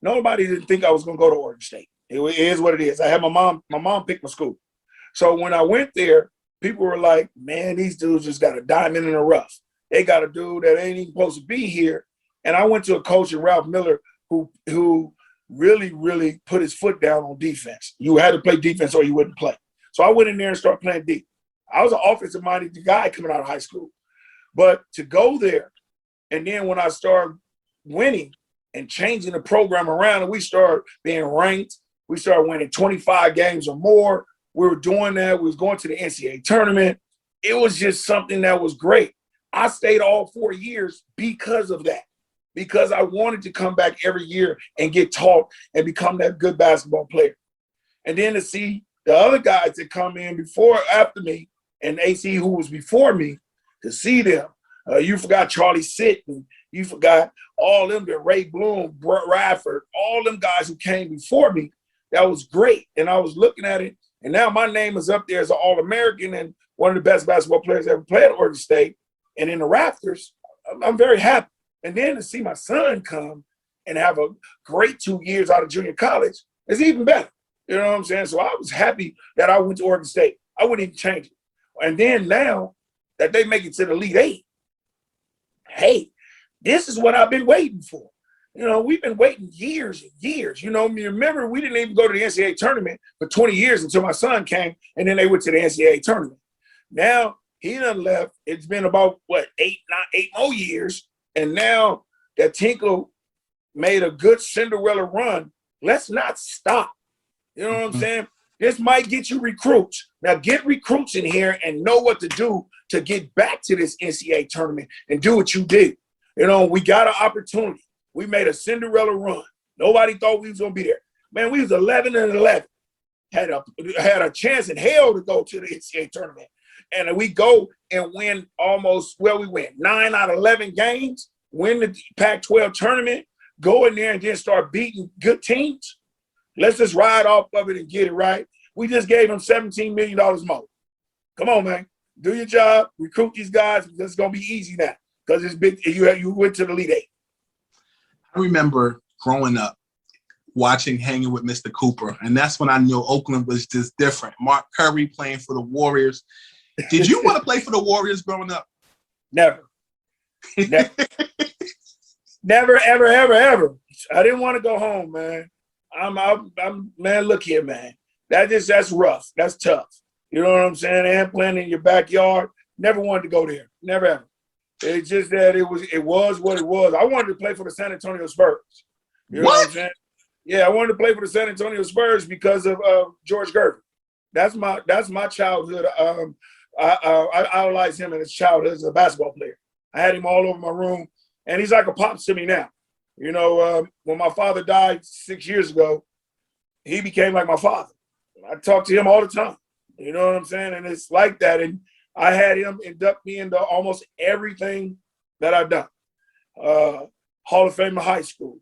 nobody didn't think I was going to go to Oregon State. It is what it is. I had my mom picked my school. So when I went there, people were like, man, these dudes just got a diamond in the rough. They got a dude that ain't even supposed to be here. And I went to a coach in Ralph Miller who really, really put his foot down on defense. You had to play defense or you wouldn't play. So I went in there and started playing deep. I was an offensive-minded guy coming out of high school. But to go there, and then when I started winning and changing the program around and we started being ranked, we started winning 25 games or more. We were doing that. We was going to the NCAA tournament. It was just something that was great. I stayed all 4 years because of that, because I wanted to come back every year and get taught and become that good basketball player. And then to see the other guys that come in after me, and AC who was before me, to see them. You forgot Charlie Sitton. You forgot all them, Ray Bloom, Radford, all them guys who came before me. That was great. And I was looking at it, and now my name is up there as an All-American and one of the best basketball players ever played at Oregon State. And in the rafters, I'm very happy. And then to see my son come and have a great 2 years out of junior college is even better. You know what I'm saying? So I was happy that I went to Oregon State. I wouldn't even change it. And then now that they make it to the Elite Eight, hey, this is what I've been waiting for. We've been waiting years and years. Remember, we didn't even go to the NCAA tournament for 20 years until my son came, and then they went to the NCAA tournament. Now he done left. It's been about, 8 more years, and now that Tinkle made a good Cinderella run. Let's not stop. You know what I'm saying? This might get you recruits. Now get recruits in here and know what to do to get back to this NCAA tournament and do what you did. We got an opportunity. We made a Cinderella run. Nobody thought we was going to be there. Man, we was 11-11. Had a chance in hell to go to the NCAA tournament. And we go and win we win 9 out of 11 games, win the Pac-12 tournament, go in there and then start beating good teams. Let's just ride off of it and get it right. We just gave them $17 million more. Come on, man. Do your job. Recruit these guys. It's going to be easy now because it's big. You went to the Elite Eight. I remember growing up, hanging with Mr. Cooper, and that's when I knew Oakland was just different. Mark Curry playing for the Warriors. Did you want to play for the Warriors growing up? Never. Never, ever, ever, ever. I didn't want to go home, man. I'm man, look here, man. That's rough. That's tough. You know what I'm saying? And playing in your backyard. Never wanted to go there. Never ever. It's just that it was what it was. I wanted to play for the San Antonio Spurs. You know what I'm saying? Yeah, I wanted to play for the San Antonio Spurs because of George Gervin. That's my childhood. I idolized him in his childhood as a basketball player. I had him all over my room, and he's like a pops to me now. You know, when my father died 6 years ago, he became like my father. I talk to him all the time. You know what I'm saying? And it's like that. And I had him induct me into almost everything that I've done. Hall of Fame in high school,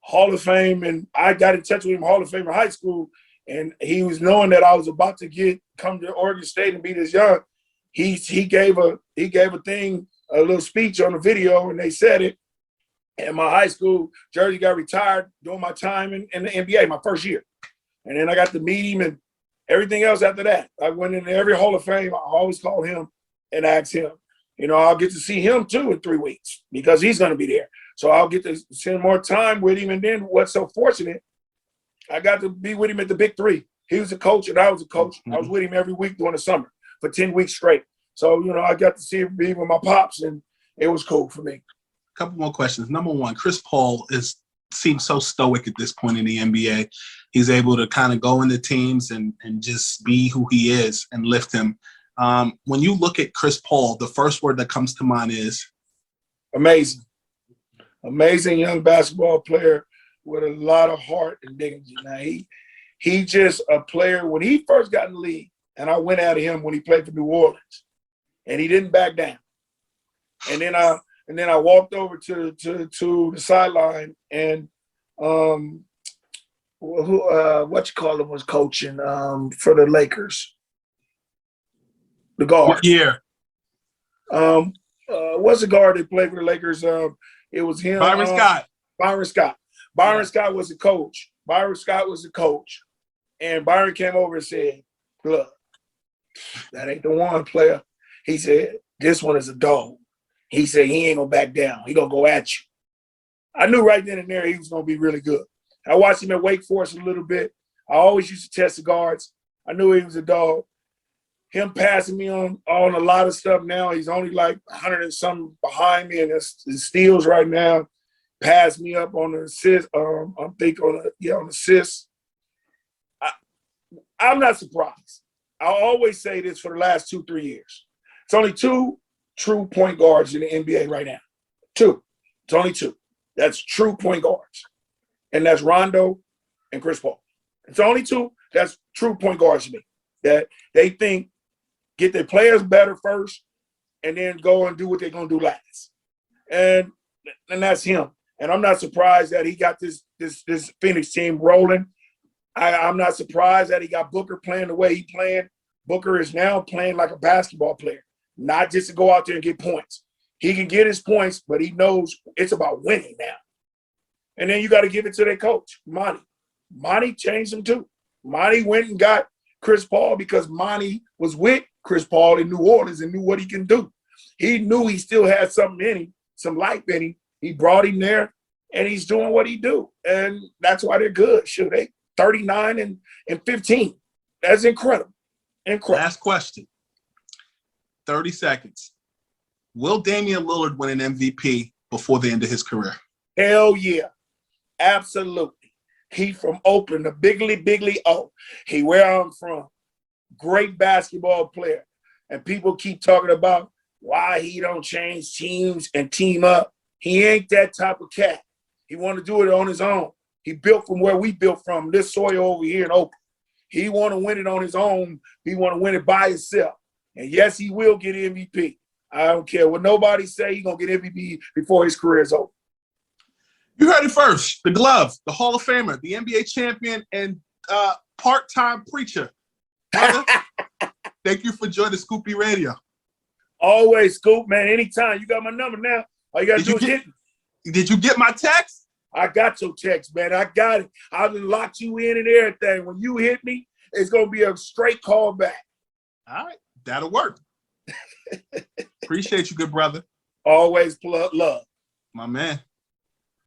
Hall of Fame, and I got in touch with him Hall of Fame in high school, and he was knowing that I was about to come to Oregon State and be this young. He gave a little speech on the video, and they said it. And my high school jersey got retired during my time in the NBA, my first year. And then I got to meet him and everything else after that. I went into every Hall of Fame. I always call him and ask him. You know, I'll get to see him too in 3 weeks because he's going to be there. So I'll get to spend more time with him. And then what's so fortunate, I got to be with him at the Big Three. He was a coach and I was a coach. I was with him every week during the summer for 10 weeks straight. So, you know, I got to see him be with my pops, and it was cool for me. Couple more questions. Number one, Chris Paul seems so stoic at this point in the NBA. He's able to kind of go into teams and just be who he is and lift him. When you look at Chris Paul, the first word that comes to mind is? Amazing. Amazing young basketball player with a lot of heart and dignity. Now, he just a player. When he first got in the league, and I went at him when he played for New Orleans, and he didn't back down. And then I walked over to the sideline, and was coaching for the Lakers. The guard. What year? What's the guard that played for the Lakers? It was him. Byron Scott. Byron Scott. Byron Scott was the coach. And Byron came over and said, "Look, that ain't the one, player." He said, "This one is a dog." He said, "He ain't gonna back down. He gonna go at you." I knew right then and there he was gonna be really good. I watched him at Wake Forest a little bit. I always used to test the guards. I knew he was a dog. Him passing me on a lot of stuff now. He's only like 100 and something behind me, and his steals right now. Passed me up on the assist. I'm thinking on assists. I'm not surprised. I always say this for the last 2-3 years. It's only 2 true point guards in the NBA right now. 2. It's only 2. That's true point guards. And that's Rondo and Chris Paul. It's only 2 that's true point guards to me. That they think get their players better first and then go and do what they're going to do last. And that's him. And I'm not surprised that he got this Phoenix team rolling. I'm not surprised that he got Booker playing the way he playing. Booker is now playing like a basketball player, not just to go out there and get points. He can get his points, but he knows it's about winning now. And then you got to give it to their coach, Monty. Monty changed him too. Monty went and got Chris Paul because Monty was with Chris Paul in New Orleans and knew what he can do. He knew he still had something in him, some life in him. He brought him there, and he's doing what he do. And that's why they're good. Shoot, they 39 and 15. That's incredible. Last question. 30 seconds. Will Damian Lillard win an MVP before the end of his career? Hell yeah. Absolutely. He from Oakland, the Bigly O. He where I'm from. Great basketball player. And people keep talking about why he don't change teams and team up. He ain't that type of cat. He want to do it on his own. He built from where we built from, this soil over here in Oakland. He want to win it on his own. He want to win it by himself. And yes, he will get MVP. I don't care what nobody say. He's going to get MVP before his career is over. You heard it first. The glove, the Hall of Famer, the NBA champion, and part-time preacher. Brother, thank you for joining Scoopy Radio. Always, Scoop, man. Anytime. You got my number now. All you got to do is hit me. Did you get my text? I got your text, man. I got it. I've locked you in and everything. When you hit me, it's going to be a straight call back. All right. That'll work. Appreciate you, good brother. Always plug love. My man.